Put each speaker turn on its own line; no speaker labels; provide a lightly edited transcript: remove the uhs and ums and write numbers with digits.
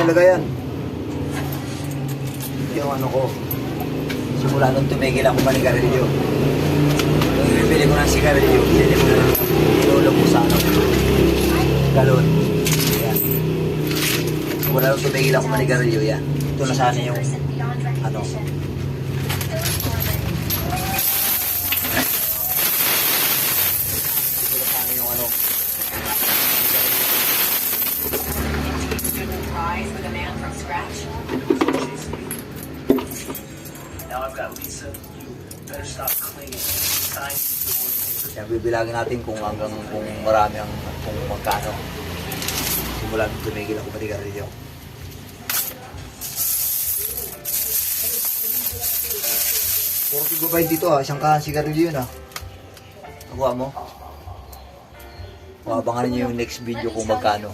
talaga yan. Yung ano ko. Simula nung tumigil ako manigarilyo. Nung bibili ko ng sigarilyo, bibili ko na inulog ko sa ano. Galon. Yan. Simula nung tumigil ako manigarilyo, yan. Ito na sana yung ano. Ito na sana yung ano.
With a man from scratch.
Now I've got Lisa. You better stop clinging. It's time to work.
Yan, bibilagin natin kung hanggang kung marami ang kung magkano. Simula nung tumigil ako manigarilyo. Puro tigbabayad dito isang kahan sigarilyo yun Nakuha mo? Abangan niyo yung next video kung magkano.